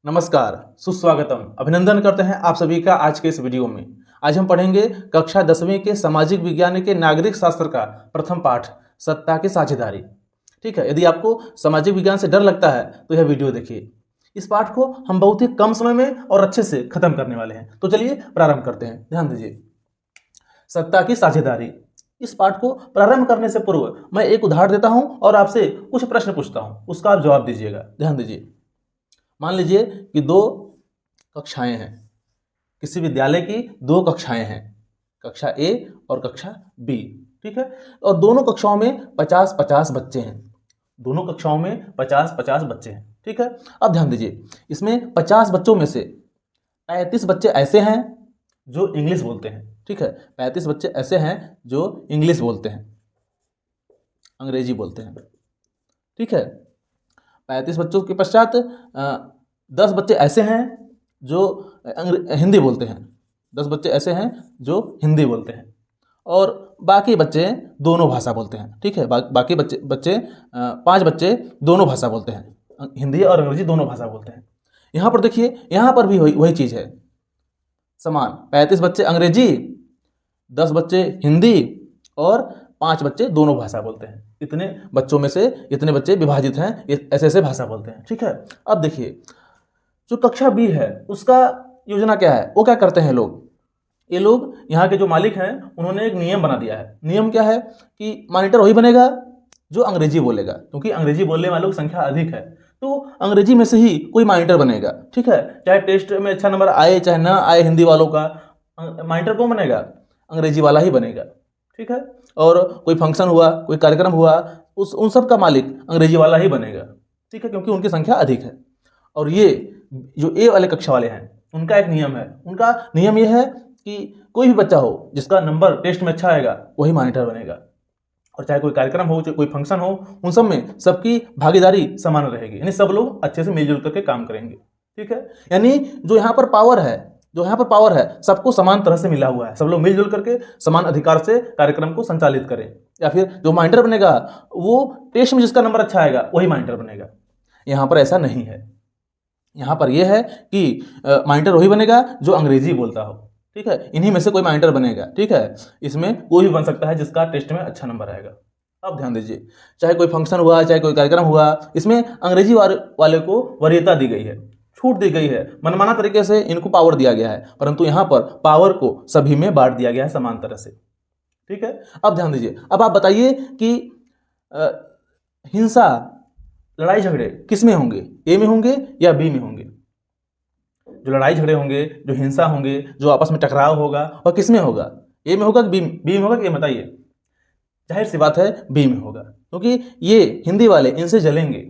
नमस्कार, सुस्वागतम, अभिनंदन करते हैं आप सभी का आज के इस वीडियो में। आज हम पढ़ेंगे कक्षा 10वीं के सामाजिक विज्ञान के नागरिक शास्त्र का प्रथम पाठ सत्ता की साझेदारी। ठीक है, यदि आपको सामाजिक विज्ञान से डर लगता है तो यह वीडियो देखिए। इस पाठ को हम बहुत ही कम समय में और अच्छे से खत्म करने वाले हैं। तो चलिए प्रारंभ करते हैं। ध्यान दीजिए, सत्ता की साझेदारी। इस पाठ को प्रारंभ करने से पूर्व मैं एक उदाहरण देता हूं और आपसे कुछ प्रश्न पूछता हूं, उसका आप जवाब दीजिएगा। ध्यान दीजिए, मान लीजिए कि दो कक्षाएं हैं, किसी विद्यालय की दो कक्षाएं हैं, कक्षा ए और कक्षा बी। ठीक है, और दोनों कक्षाओं में 50-50 बच्चे हैं। दोनों कक्षाओं में 50-50 बच्चे हैं। ठीक है, अब ध्यान दीजिए, इसमें 50 बच्चों में से 35 बच्चे ऐसे हैं जो इंग्लिश बोलते हैं। ठीक है, 35 बच्चे ऐसे हैं जो इंग्लिश बोलते हैं, अंग्रेजी बोलते हैं। ठीक है, 35 बच्चों के पश्चात 10 बच्चे ऐसे हैं जो हिंदी बोलते हैं। 10 बच्चे ऐसे हैं जो हिंदी बोलते हैं और बाकी बच्चे दोनों भाषा बोलते हैं। ठीक है, बाकी बच्चे 5 बच्चे दोनों भाषा बोलते हैं, हिंदी और अंग्रेजी दोनों भाषा बोलते हैं। यहाँ पर देखिए, यहाँ पर भी वही चीज़ है, समान। 35 बच्चे अंग्रेजी, 10 बच्चे हिंदी और 5 बच्चे दोनों भाषा बोलते हैं। इतने बच्चों में से इतने बच्चे विभाजित हैं, ऐसे ऐसे भाषा बोलते हैं। ठीक है, अब देखिए, जो कक्षा बी है उसका योजना क्या है, वो क्या करते हैं लोग, ये लोग यहाँ के जो मालिक हैं उन्होंने एक नियम बना दिया है। नियम क्या है कि मॉनिटर वही बनेगा जो अंग्रेजी बोलेगा, क्योंकि अंग्रेजी बोलने वालों की संख्या अधिक है, तो अंग्रेजी में से ही कोई मॉनिटर बनेगा। ठीक है, चाहे टेस्ट में अच्छा नंबर आए चाहे ना आए, हिंदी वालों का मॉनिटर कौन बनेगा, अंग्रेजी वाला ही बनेगा। ठीक है, और कोई फंक्शन हुआ, कोई कार्यक्रम हुआ, उन सब का मालिक अंग्रेजी वाला ही बनेगा। ठीक है, क्योंकि उनकी संख्या अधिक है। और ये जो ए वाले कक्षा वाले हैं उनका एक नियम है, उनका नियम ये है कि कोई भी बच्चा हो जिसका नंबर टेस्ट में अच्छा आएगा वही मॉनिटर बनेगा, और चाहे कोई कार्यक्रम हो चाहे कोई फंक्शन हो, उन सब में सबकी भागीदारी समान रहेगी, यानी सब लोग अच्छे से मिलजुल करके काम करेंगे। ठीक है, यानी जो यहाँ पर पावर है सबको समान तरह से मिला हुआ है, सब लोग मिलजुल करके समान अधिकार से कार्यक्रम को संचालित करें। या फिर जो मॉनिटर बनेगा वो टेस्ट में जिसका नंबर अच्छा आएगा वही मॉनिटर बनेगा। यहाँ पर ऐसा नहीं है, यहाँ पर यह है कि मॉनिटर वही बनेगा जो अंग्रेजी बोलता हो। ठीक है, इन्हीं में से कोई मॉनिटर बनेगा। ठीक है, इसमें कोई भी बन सकता है जिसका टेस्ट में अच्छा नंबर आएगा। अब ध्यान दीजिए, चाहे कोई फंक्शन हुआ चाहे कोई कार्यक्रम हुआ, इसमें अंग्रेजी वाले को वरीयता दी गई है, छूट दी गई है, मनमाना तरीके से इनको पावर दिया गया है, परंतु यहाँ पर पावर को सभी में बांट दिया गया है समान तरह से। ठीक है, अब ध्यान दीजिए, अब आप बताइए कि हिंसा, लड़ाई झगड़े किस में होंगे, ए में होंगे या बी में होंगे। जो लड़ाई झगड़े होंगे, जो हिंसा होंगे, जो आपस में टकराव होगा, वह किस में होगा, ए में होगा कि बी में होगा कि, ये बताइए। जाहिर सी बात है बी में होगा, क्योंकि ये हिंदी वाले इनसे जलेंगे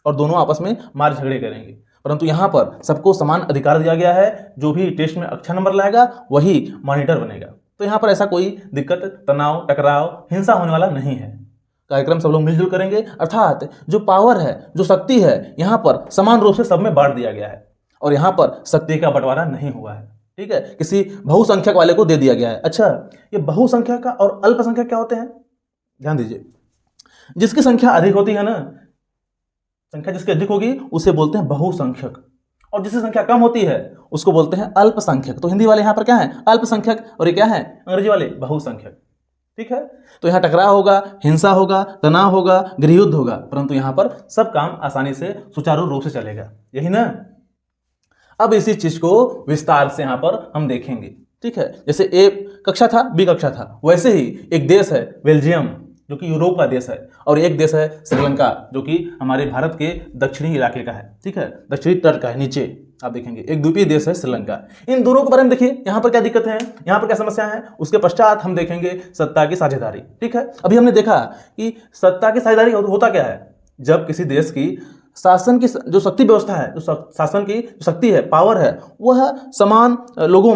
और दोनों आपस में मार झगड़े करेंगे। परंतु यहाँ पर सबको समान अधिकार दिया गया है, जो भी टेस्ट में अच्छा नंबर लाएगा वही मॉनिटर बनेगा। तो यहाँ पर ऐसा कोई दिक्कत, तनाव, टकराव, हिंसा होने वाला नहीं है। कार्यक्रम सब लोग मिलजुल करेंगे, अर्थात जो पावर है, जो शक्ति है, यहाँ पर समान रूप से सब में बांट दिया गया है और यहाँ पर शक्ति का बंटवारा नहीं हुआ है। ठीक है, किसी बहुसंख्यक वाले को दे दिया गया है। अच्छा, ये बहुसंख्यक का और अल्पसंख्यक क्या होते हैं, ध्यान दीजिए। जिसकी संख्या अधिक होती है ना, संख्या जिसकी अधिक होगी उसे बोलते हैं बहुसंख्यक, और जिसकी संख्या कम होती है उसको बोलते हैं अल्पसंख्यक। तो हिंदी वाले यहाँ पर क्या है, अल्पसंख्यक, और ये क्या है, अंग्रेजी वाले बहुसंख्यक। ठीक है, तो यहाँ टकराव होगा, हिंसा होगा, तनाव होगा, गृहयुद्ध होगा, परंतु यहाँ पर सब काम आसानी से सुचारू रूप से चलेगा, यही ना। अब इसी चीज को विस्तार से यहाँ पर हम देखेंगे। ठीक है, जैसे ए कक्षा था, बी कक्षा था, वैसे ही एक देश है बेल्जियम जो कि यूरोप का देश है, और एक देश है श्रीलंका जो कि हमारे भारत के दक्षिणी इलाके का है। ठीक है, दक्षिणी तट का है, नीचे आप देखेंगे एक द्वीपीय देश है श्रीलंका। इन दोनों के बारे में देखिए, यहाँ पर क्या दिक्कत है, यहाँ पर क्या समस्या है, उसके पश्चात हम देखेंगे सत्ता की साझेदारी। ठीक है, अभी हमने देखा कि सत्ता की साझेदारी होता क्या है, जब किसी देश की शासन की जो शक्ति व्यवस्था है, जो शासन की शक्ति है, पावर है, वह समान लोगों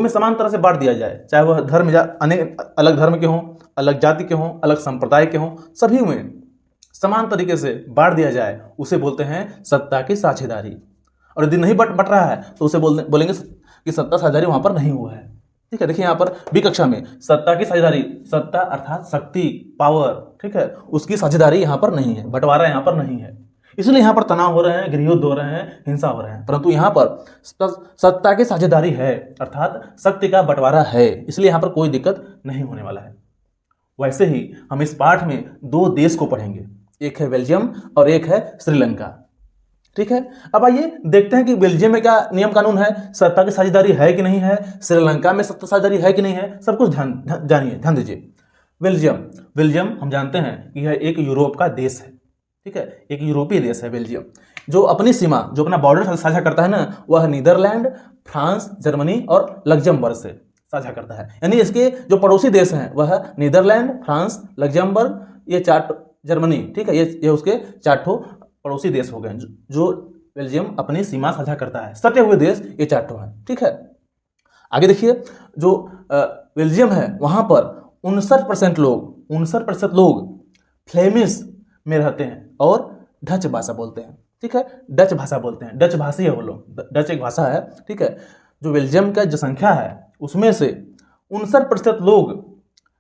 में समान तरह से बांट दिया जाए, चाहे वह धर्म, अनेक अलग धर्म के हों, अलग जाति के हों, अलग संप्रदाय के हों, सभी में समान तरीके से बांट दिया जाए, उसे बोलते हैं सत्ता की साझेदारी। और यदि नहीं बट रहा है तो उसे बोलेंगे कि सत्ता साझेदारी वहां पर नहीं हुआ है। ठीक है, देखिए यहाँ पर बी कक्षा में सत्ता की साझेदारी, सत्ता अर्थात शक्ति, पावर, ठीक है, उसकी साझेदारी यहाँ पर नहीं है, बंटवारा यहाँ पर नहीं है। इसलिए यहाँ पर तनाव हो रहे हैं, गृहयुद्ध हो रहे हैं, हिंसा हो रहे हैं। परंतु यहाँ पर सत्ता की साझेदारी है, अर्थात शक्ति का बंटवारा है, इसलिए यहाँ पर कोई दिक्कत नहीं होने वाला है। वैसे ही हम इस पाठ में दो देश को पढ़ेंगे, एक है बेल्जियम और एक है श्रीलंका। ठीक है, अब आइए देखते हैं कि बेल्जियम में क्या नियम कानून है, सत्ता की साझेदारी है कि नहीं है, श्रीलंका में सत्ता साझेदारी है कि नहीं है, सब कुछ जानिए, ध्यान दीजिए। बेल्जियम हम जानते हैं कि यह एक यूरोप का देश है। ठीक है, एक यूरोपीय देश है बेल्जियम, जो अपनी सीमा, जो अपना बॉर्डर साझा करता है ना, वह नीदरलैंड, फ्रांस, जर्मनी और लग्जमबर्ग से साझा करता है। यानी इसके जो पड़ोसी देश हैं वह नीदरलैंड, फ्रांस, लग्जमबर्ग, ये चार, जर्मनी, ठीक है, ये उसके चार पड़ोसी देश हो गए जो बेल्जियम अपनी सीमा साझा करता है। सटे हुए देश ये चार हैं। ठीक है, आगे देखिए, जो बेल्जियम है वहाँ पर 59% लोग फ्लेमिश में रहते हैं और डच भाषा बोलते हैं। ठीक है, डच भाषा बोलते हैं, डच भाषी है वो लोग, डच एक भाषा है। ठीक है, जो बेल्जियम का जो संख्या है उसमें से 59% लोग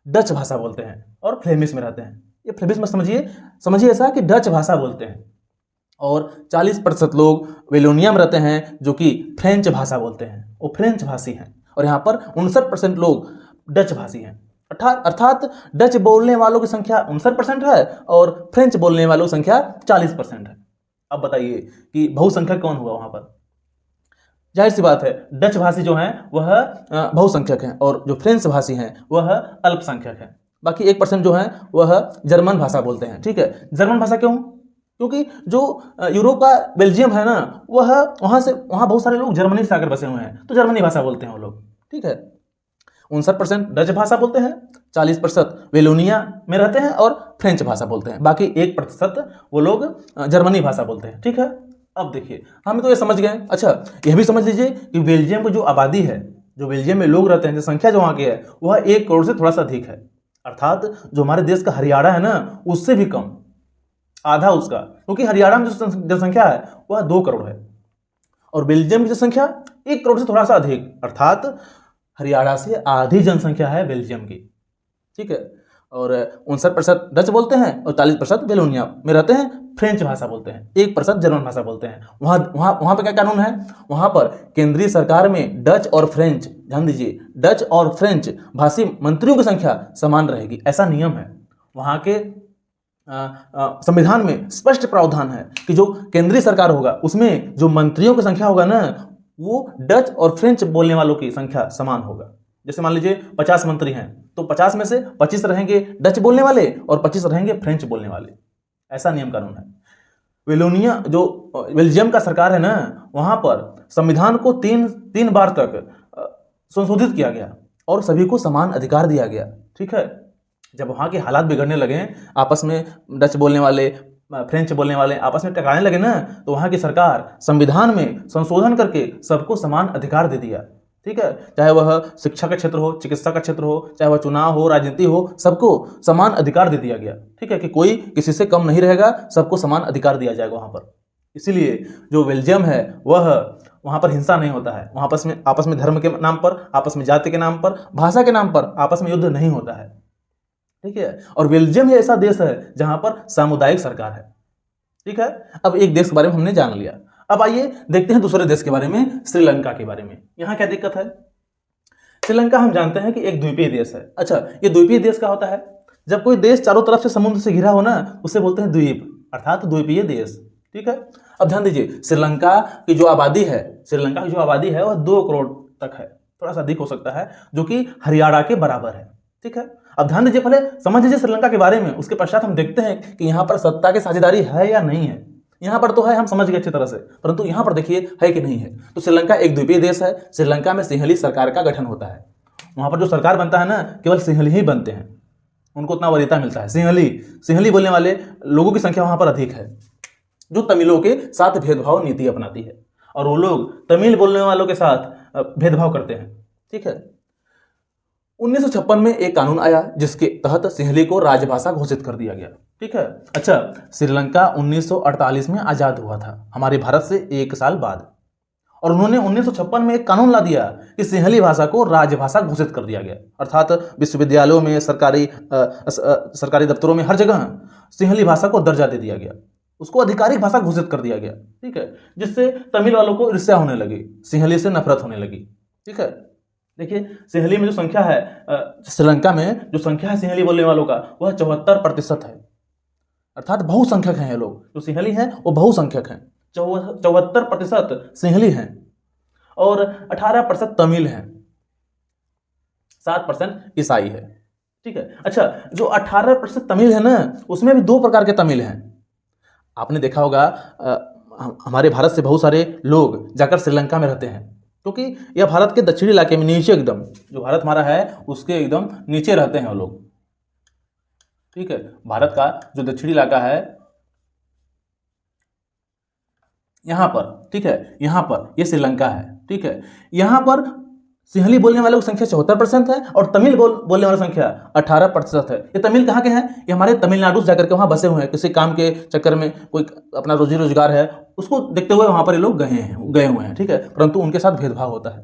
डच भाषा बोलते हैं और फ्लेमिश में रहते हैं। ये फ्लेमिश में समझिए ऐसा कि डच भाषा बोलते हैं, और 40% लोग वेलोनिया में रहते हैं जो कि फ्रेंच भाषा बोलते हैं, वो फ्रेंच भाषी हैं। और यहाँ पर 59% लोग डच भाषी हैं, अर्थात डच बोलने वालों की संख्या 59% है और फ्रेंच बोलने वालों की संख्या 40% है। अब बताइए कि बहुसंख्यक कौन हुआ वहाँ पर? जाहिर सी बात है, डच भाषी जो हैं वह बहुसंख्यक हैं और जो फ्रेंच भाषी हैं वह अल्पसंख्यक हैं। बाकी 1% जो हैं वह जर्मन भाषा बोलते हैं। ठीक है, जर्मन भाषा क्यों? क्योंकि जो यूरोप का बेल्जियम है ना, वह वहाँ बहुत सारे लोग जर्मनी से आकर बसे हुए हैं, तो जर्मनी भाषा बोलते हैं वो लोग। ठीक है, 59% डच भाषा बोलते हैं, 40% वेलोनिया में रहते हैं और फ्रेंच भाषा बोलते हैं, बाकी 1% वो लोग जर्मनी भाषा बोलते हैं। ठीक है, अब देखिए, हम तो ये समझ गए। अच्छा, यह भी समझ लीजिए कि बेल्जियम की जो आबादी है, जो बेल्जियम में लोग रहते हैं, जो संख्या जो वहाँ की है वह 1 करोड़ से थोड़ा सा अधिक है, अर्थात जो हमारे देश का हरियाणा है ना, उससे भी कम, आधा उसका, क्योंकि हरियाणा में जो जनसंख्या है वह 2 करोड़ है और बेल्जियम की जनसंख्या 1 करोड़ से थोड़ा सा अधिक, अर्थात हरियाणा से आधी जनसंख्या है बेल्जियम की। ठीक है, और 59% डच बोलते हैं और 40% वेलोनिया में रहते हैं, फ्रेंच भाषा बोलते हैं, 1% जर्मन भाषा बोलते हैं। वहाँ पर क्या कानून है? वहाँ पर केंद्रीय सरकार में डच और फ्रेंच, ध्यान दीजिए, डच और फ्रेंच भाषी मंत्रियों की संख्या समान रहेगी, ऐसा नियम है। वहाँ के संविधान में स्पष्ट प्रावधान है कि जो केंद्रीय सरकार होगा उसमें जो मंत्रियों की संख्या होगा ना, वो डच और फ्रेंच बोलने वालों की संख्या समान होगा। जैसे मान लीजिए 50 मंत्री हैं, तो 50 में से 25 रहेंगे डच बोलने वाले और 25 रहेंगे फ्रेंच बोलने वाले, ऐसा नियम कानून है। वेलोनिया, जो बेल्जियम का सरकार है ना, वहाँ पर संविधान को तीन बार तक संशोधित किया गया और सभी को समान अधिकार दिया गया। ठीक है, जब वहाँ के हालात बिगड़ने लगे, आपस में डच बोलने वाले, फ्रेंच बोलने वाले आपस में टकराने लगे ना, तो वहाँ की सरकार संविधान में संशोधन करके सबको समान अधिकार दे दिया। ठीक है, चाहे वह शिक्षा का क्षेत्र हो, चिकित्सा का क्षेत्र हो, चाहे वह चुनाव हो, राजनीति हो, सबको समान अधिकार दे दिया गया। ठीक है, कि कोई किसी से कम नहीं रहेगा, सबको समान अधिकार दिया जाएगा वहाँ पर। इसीलिए जो बेल्जियम है वहाँ पर हिंसा नहीं होता है, वहाँ आपस में धर्म के नाम पर, आपस में जाति के नाम पर, भाषा के नाम पर आपस में युद्ध नहीं होता है। ठीक है, और बेल्जियम ही ऐसा देश है जहां पर सामुदायिक सरकार है। ठीक है, अब एक देश के बारे में हमने जान लिया, अब आइए देखते हैं दूसरे देश के बारे में, श्रीलंका के बारे में। यहाँ क्या दिक्कत है? श्रीलंका हम जानते हैं कि एक द्वीपीय देश है। अच्छा, ये द्वीपीय देश क्या होता है? जब कोई देश चारों तरफ से समुद्र से घिरा हो ना, उसे बोलते हैं द्वीप, अर्थात द्वीपीय देश। ठीक है, अब ध्यान दीजिए, श्रीलंका की जो आबादी है वह 2 करोड़ तक है, थोड़ा सा अधिक हो सकता है, जो कि हरियाणा के बराबर है। ठीक है, अब ध्यान दीजिए, पहले समझ लीजिए श्रीलंका के बारे में, उसके पश्चात हम देखते हैं कि यहाँ पर सत्ता की साझेदारी है या नहीं है। यहाँ पर तो है, हम समझ गए अच्छी तरह से, परंतु यहाँ पर देखिए है कि नहीं है। तो श्रीलंका एक द्वीपीय देश है, श्रीलंका में सिंहली सरकार का गठन होता है। वहाँ पर जो सरकार बनता है ना, केवल सिंहली ही बनते हैं, उनको उतना वरीयता मिलता है। सिंहली बोलने वाले लोगों की संख्या वहाँ पर अधिक है, जो तमिलों के साथ भेदभाव नीति अपनाती है, और वो लोग तमिल बोलने वालों के साथ भेदभाव करते हैं। ठीक है, 1956 में एक कानून आया जिसके तहत सिंहली को राजभाषा घोषित कर दिया गया। ठीक है, अच्छा, श्रीलंका 1948 में आजाद हुआ था, हमारे भारत से 1 साल बाद, और उन्होंने 1956 में एक कानून ला दिया कि सिंहली भाषा को राजभाषा घोषित कर दिया गया, अर्थात विश्वविद्यालयों में, सरकारी दफ्तरों में, हर जगह सिंहली भाषा को दर्जा दे दिया गया। उसको आधिकारिक भाषा घोषित कर दिया गया। ठीक है, जिससे तमिल वालों को ईर्ष्या होने लगी, सिंहली से नफरत होने लगी। ठीक है, देखिए सिंहली में जो संख्या है, श्रीलंका में जो संख्या है सिंहली बोलने वालों का वह 74% है, अर्थात बहुसंख्यक हैं ये लोग। जो सिंहली हैं वो बहुसंख्यक हैं, 74% सिंहली हैं और 18% तमिल हैं, 7% ईसाई है। ठीक है, अच्छा जो 18% तमिल है ना, उसमें भी 2 प्रकार के तमिल हैं। आपने देखा होगा हमारे भारत से बहुत सारे लोग जाकर श्रीलंका में रहते हैं, क्योंकि यह भारत के दक्षिणी इलाके में नीचे, एकदम जो भारत हमारा है उसके एकदम नीचे रहते हैं वो लोग। ठीक है, भारत का जो दक्षिणी इलाका है यहाँ पर, ठीक है, यहाँ पर ये श्रीलंका है। ठीक है, यहाँ पर सिंहली बोलने वालों की संख्या 74% है और तमिल बोलने वालों की संख्या 18% है। ये तमिल कहाँ के हैं? ये हमारे तमिलनाडु से जाकर के वहाँ बसे हुए हैं, किसी काम के चक्कर में, कोई अपना रोजी रोजगार है उसको देखते हुए वहाँ पर ये लोग गए हुए हैं। ठीक है, परंतु उनके साथ भेदभाव होता है।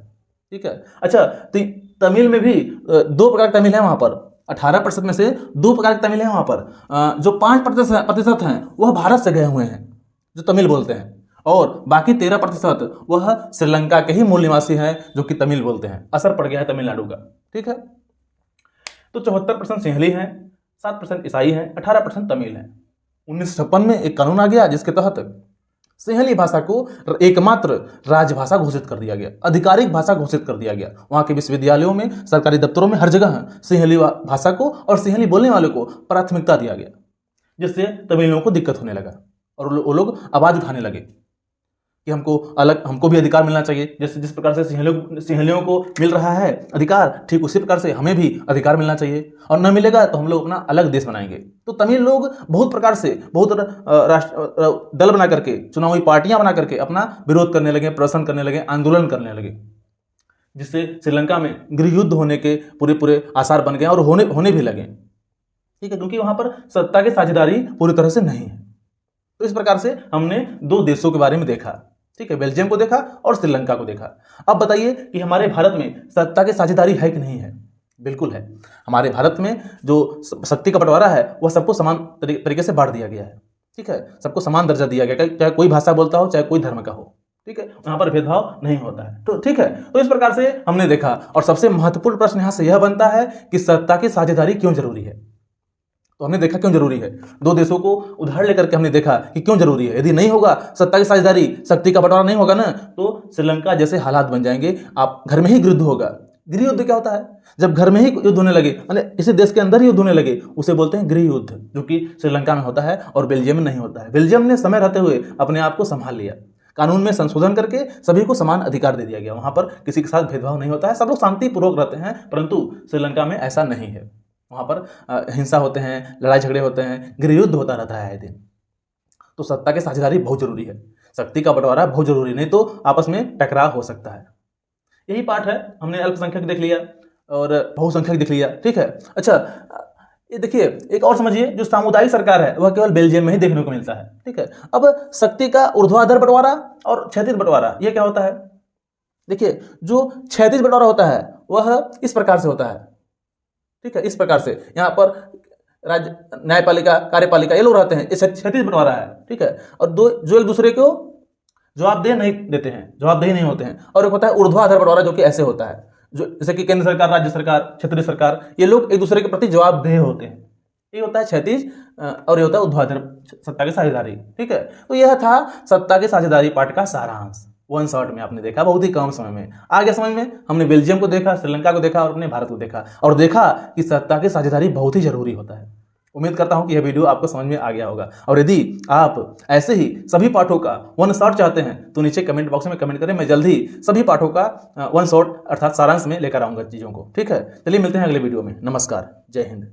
ठीक है, अच्छा तो तमिल में भी 2 प्रकार के तमिल हैं वहाँ पर, 18% में से 2 प्रकार के तमिल हैं वहाँ पर। जो 5% हैं वह भारत से गए हुए हैं जो तमिल बोलते हैं, और बाकी 13% वह श्रीलंका के ही मूल निवासी हैं जो कि तमिल बोलते हैं। असर पड़ गया है तमिलनाडु का। ठीक है, तो 74% सिंहली हैं, 7% ईसाई हैं, 18% तमिल हैं। 1956 में एक कानून आ गया जिसके तहत सिंहली भाषा को एकमात्र राजभाषा घोषित कर दिया गया, आधिकारिक भाषा घोषित कर दिया गया। वहाँ के विश्वविद्यालयों में, सरकारी दफ्तरों में, हर जगह सिंहली भाषा को और सिंहली बोलने वालों को प्राथमिकता दिया गया, जिससे तमिलों को दिक्कत होने लगा और वो लोग आवाज़ उठाने लगे कि हमको भी अधिकार मिलना चाहिए। जैसे जिस प्रकार से सिंहलियों को मिल रहा है अधिकार, ठीक उसी प्रकार से हमें भी अधिकार मिलना चाहिए, और न मिलेगा तो हम लोग अपना अलग देश बनाएंगे। तो तमिल लोग बहुत प्रकार से, बहुत दल बना करके, चुनावी पार्टियां बना करके अपना विरोध करने लगे, प्रदर्शन करने लगे, आंदोलन करने लगे, जिससे श्रीलंका में गृह युद्ध होने के पूरे आसार बन गए और होने भी लगे। ठीक है, क्योंकि वहां पर सत्ता की साझेदारी पूरी तरह से नहीं है। तो इस प्रकार से हमने 2 देशों के बारे में देखा। ठीक है, बेल्जियम को देखा और श्रीलंका को देखा। अब बताइए कि हमारे भारत में सत्ता की साझेदारी है कि नहीं है? बिल्कुल है। हमारे भारत में जो शक्ति का बंटवारा है वह सबको समान तरीके से बांट दिया गया है। ठीक है, सबको समान दर्जा दिया गया, चाहे कोई भाषा बोलता हो, चाहे कोई धर्म का हो। ठीक है, यहाँ पर भेदभाव नहीं होता है। तो ठीक है, तो इस प्रकार से हमने देखा, और सबसे महत्वपूर्ण प्रश्न यहाँ से यह बनता है कि सत्ता की साझेदारी क्यों जरूरी है। तो हमने देखा क्यों जरूरी है, 2 देशों को उदाहरण लेकर के हमने देखा कि क्यों जरूरी है। यदि नहीं होगा सत्ता की साझेदारी, शक्ति का बंटवारा नहीं होगा ना, तो श्रीलंका जैसे हालात बन जाएंगे। आप घर में ही युद्ध होगा। गृह युद्ध क्या होता है? जब घर में ही युद्ध होने लगे, माने इसी देश के अंदर ही युद्ध होने लगे, उसे बोलते हैं गृह युद्ध, जो कि श्रीलंका में होता है और बेल्जियम में नहीं होता है। बेल्जियम ने समय रहते हुए अपने आप को संभाल लिया, कानून में संशोधन करके सभी को समान अधिकार दे दिया गया। वहां पर किसी के साथ भेदभाव नहीं होता है, सब लोग शांतिपूर्वक रहते हैं। परंतु श्रीलंका में ऐसा नहीं है, वहाँ पर हिंसा होते हैं, लड़ाई झगड़े होते हैं, गृह युद्ध होता रहता है आए दिन। तो सत्ता की साझेदारी बहुत जरूरी है, शक्ति का बंटवारा बहुत जरूरी, नहीं तो आपस में टकराव हो सकता है। यही पाठ है, हमने अल्पसंख्यक देख लिया और बहुसंख्यक देख लिया। ठीक है, अच्छा ये देखिए एक और समझिए, जो सामुदायिक सरकार है वह केवल बेल्जियम में ही देखने को मिलता है। ठीक है, अब शक्ति का ऊर्ध्वाधर बंटवारा और क्षैतिज बंटवारा, ये क्या होता है? देखिए जो क्षैतिज बंटवारा होता है वह इस प्रकार से होता है। ठीक है, इस प्रकार से यहाँ पर राज्य, न्यायपालिका, कार्यपालिका, ये लोग रहते हैं, ये क्षैतिज बंटवारा है। ठीक है, और जो एक दूसरे को जवाबदेही नहीं देते हैं, जवाबदेही नहीं होते हैं। और एक होता है ऊर्ध्वाधर बंटवारा, जो कि ऐसे होता है, जो जैसे कि केंद्र सरकार, राज्य सरकार, क्षेत्रीय सरकार, ये लोग एक दूसरे के प्रति जवाबदेह होते हैं। ये होता है क्षैतिज और ये होता है ऊर्ध्वाधर सत्ता की साझेदारी। ठीक है, तो यह था सत्ता की साझेदारी पाठ का सारांश। 1 शॉट में आपने देखा, बहुत ही कम समय में आ गया समझ में। हमने बेल्जियम को देखा, श्रीलंका को देखा और अपने भारत को देखा, और देखा कि सत्ता की साझेदारी बहुत ही जरूरी होता है। उम्मीद करता हूं कि यह वीडियो आपको समझ में आ गया होगा, और यदि आप ऐसे ही सभी पाठों का 1 शॉट चाहते हैं तो नीचे कमेंट बॉक्स में कमेंट करें। मैं जल्द ही सभी पाठों का 1 शॉट अर्थात सारांश में लेकर आऊंगा चीज़ों को। ठीक है, चलिए मिलते हैं अगले वीडियो में। नमस्कार, जय हिंद।